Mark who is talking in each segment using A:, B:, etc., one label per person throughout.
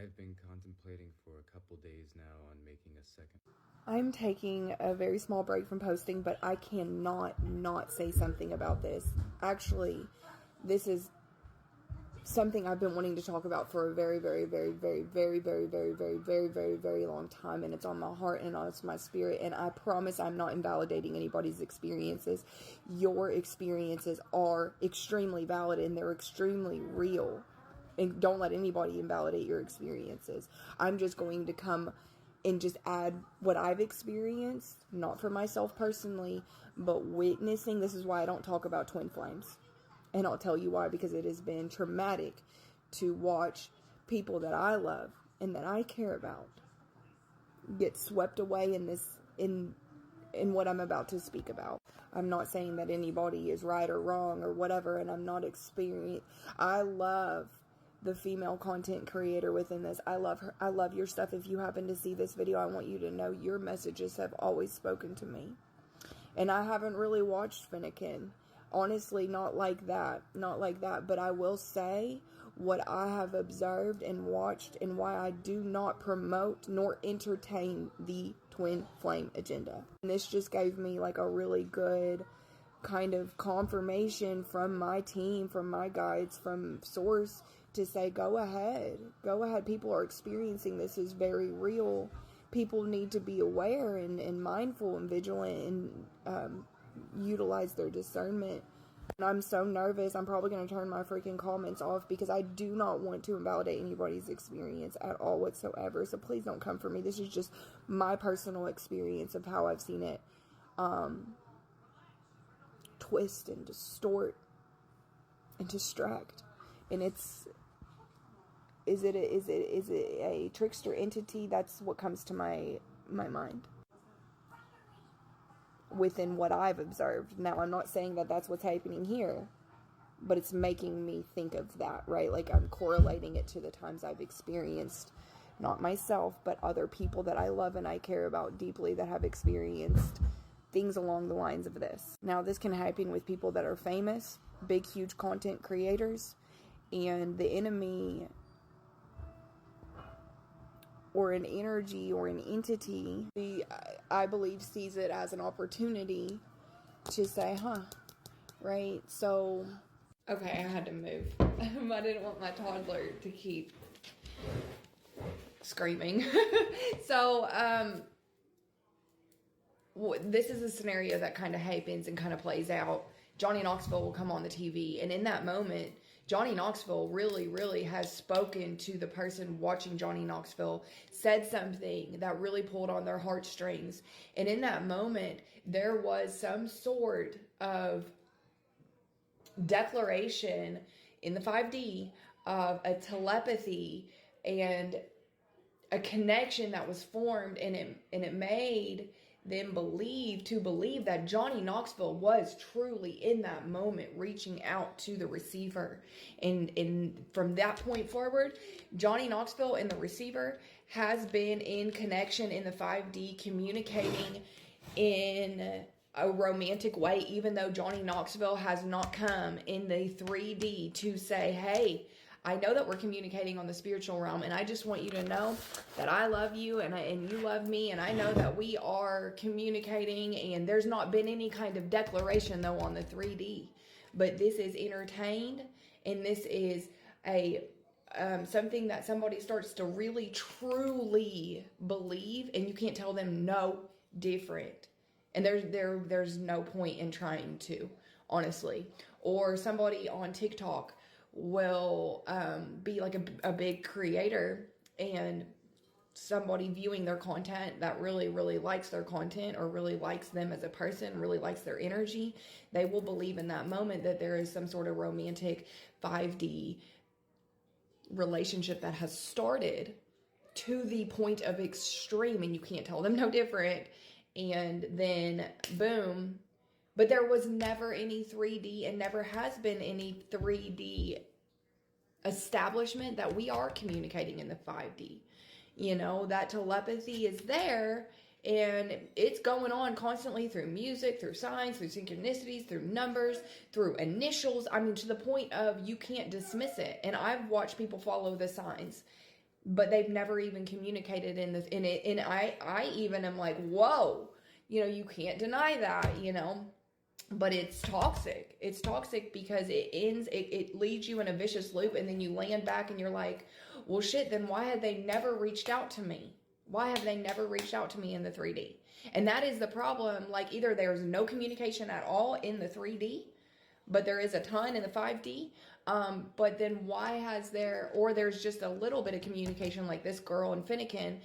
A: I've been contemplating for a couple days now on making a second.
B: I'm taking a very small break from posting, but I cannot not say something about this. Actually, this is something I've been wanting to talk about for a very, very, very, very, very, very, very, very, very, very, very long time, and it's on my heart and on my spirit, and I promise I'm not invalidating anybody's experiences. Your experiences are extremely valid, and they're extremely real, and don't let anybody invalidate your experiences. I'm just going to come and just add what I've experienced, not for myself personally, but witnessing. This is why I don't talk about twin flames. And I'll tell you why, because it has been traumatic to watch people that I love and that I care about get swept away in what I'm about to speak about. I'm not saying that anybody is right or wrong or whatever, and I'm not experienced. I love the female content creator within this. I love her. I love your stuff. If you happen to see this video, I want you to know your messages have always spoken to me. And I haven't really watched Finnegan. Honestly, not like that, but I will say what I have observed and watched and why I do not promote nor entertain the twin flame agenda. And this just gave me like a really good kind of confirmation from my team, from my guides, from source to say, go ahead. People are experiencing this. Is very real. People need to be aware and mindful and vigilant and utilize their discernment. And I'm so nervous. I'm probably going to turn my freaking comments off because I do not want to invalidate anybody's experience at all whatsoever. So please don't come for me. This is just my personal experience of how I've seen it twist and distort and distract. And is it a trickster entity? That's what comes to my mind within what I've observed. Now, I'm not saying that that's what's happening here, but it's making me think of that, right? Like I'm correlating it to the times I've experienced, not myself, but other people that I love and I care about deeply that have experienced things along the lines of this. Now, this can happen with people that are famous, big, huge content creators, and the enemy or an energy or an entity, I believe, sees it as an opportunity to say, right? So, okay, I had to move. I didn't want my toddler to keep screaming. So, this is a scenario that kind of happens and kind of plays out. Johnny Knoxville will come on the TV, and in that moment, Johnny Knoxville really, really has spoken to the person watching Johnny Knoxville, said something that really pulled on their heartstrings. And in that moment, there was some sort of declaration in the 5D of a telepathy and a connection that was formed, and it made them believe that Johnny Knoxville was truly in that moment reaching out to the receiver. And from that point forward, Johnny Knoxville and the receiver has been in connection in the 5D, communicating in a romantic way, even though Johnny Knoxville has not come in the 3D to say, hey, I know that we're communicating on the spiritual realm, and I just want you to know that I love you and you love me, and I know that we are communicating, and there's not been any kind of declaration, though, on the 3D. But this is entertained, and this is a something that somebody starts to really, truly believe, and you can't tell them no different. And there's no point in trying to, honestly. Or somebody on TikTok will be like a big creator, and somebody viewing their content that really, really likes their content or really likes them as a person, really likes their energy, they will believe in that moment that there is some sort of romantic 5D relationship that has started to the point of extreme, and you can't tell them no different. And then boom. But there was never any 3D and never has been any 3D establishment that we are communicating in the 5D. You know, that telepathy is there, and it's going on constantly through music, through signs, through synchronicities, through numbers, through initials. I mean, to the point of you can't dismiss it. And I've watched people follow the signs but they've never even communicated in it. And I even am like, whoa, you can't deny that, but it's toxic. It's toxic because it leads you in a vicious loop, and then you land back and you're like, well, shit, then why have they never reached out to me? Why have they never reached out to me in the 3D? And that is the problem. Like, either there's no communication at all in the 3D, but there is a ton in the 5D. But then why there's just a little bit of communication, like this girl in Finnegan.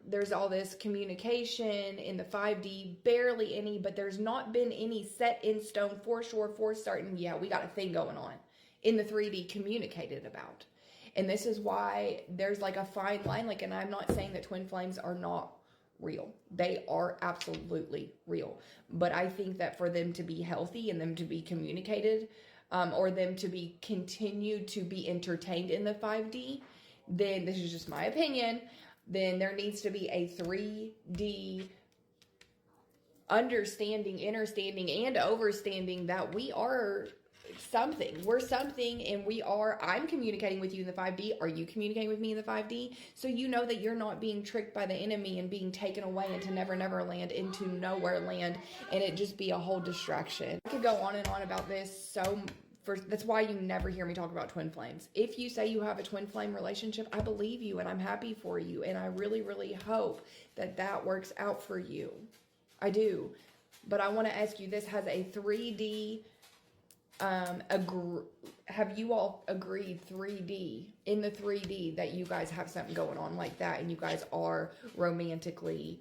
B: There's all this communication in the 5D, barely any, but there's not been any set in stone for sure, for certain. Yeah, we got a thing going on in the 3D communicated about. And this is why there's like a fine line. Like, and I'm not saying that twin flames are not real. They are absolutely real. But I think that for them to be healthy and them to be communicated, or them to be continued to be entertained in the 5D, then this is just my opinion, then there needs to be a 3D understanding, understanding, and overstanding that we are something. We're something, and I'm communicating with you in the 5D. Are you communicating with me in the 5D? So you know that you're not being tricked by the enemy and being taken away into Never Never Land, into nowhere land, and it just be a whole distraction. I could go on and on about this, that's why you never hear me talk about twin flames. If you say you have a twin flame relationship, I believe you, and I'm happy for you, and I really, really hope that works out for you. I do. But I want to ask you this: has a 3D have you all agreed 3D, in the 3D, that you guys have something going on like that, and you guys are romantically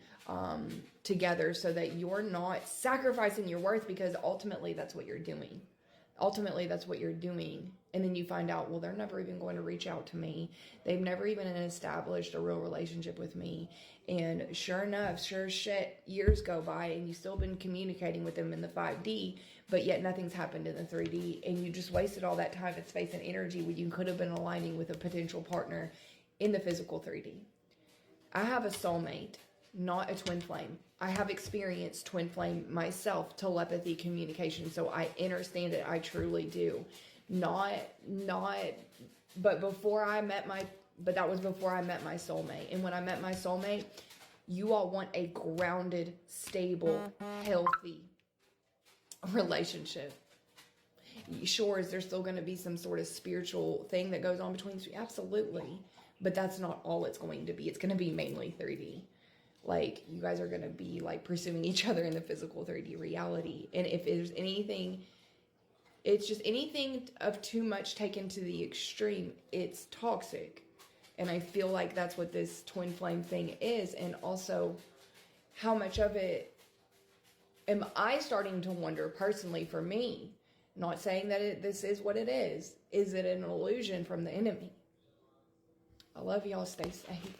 B: together, so that you're not sacrificing your worth, because ultimately that's what you're doing. And then you find out, well, they're never even going to reach out to me. They've never even established a real relationship with me. And sure enough, sure as shit, years go by, and you've still been communicating with them in the 5D, but yet nothing's happened in the 3D. And you just wasted all that time and space and energy when you could have been aligning with a potential partner in the physical 3D. I have a soulmate, not a twin flame. I have experienced twin flame myself, telepathy, communication, so I understand it. I truly do. But that was before I met my soulmate. And when I met my soulmate, you all want a grounded, stable, healthy relationship. Sure, is there still going to be some sort of spiritual thing that goes on between you? Absolutely. But that's not all it's going to be. It's going to be mainly 3D. Like, you guys are going to be like pursuing each other in the physical 3D reality. And if there's anything, it's just anything of too much taken to the extreme, it's toxic. And I feel like that's what this twin flame thing is. And also, how much of it am I starting to wonder personally for me? Not saying that this is what it is. Is it an illusion from the enemy? I love y'all. Stay safe.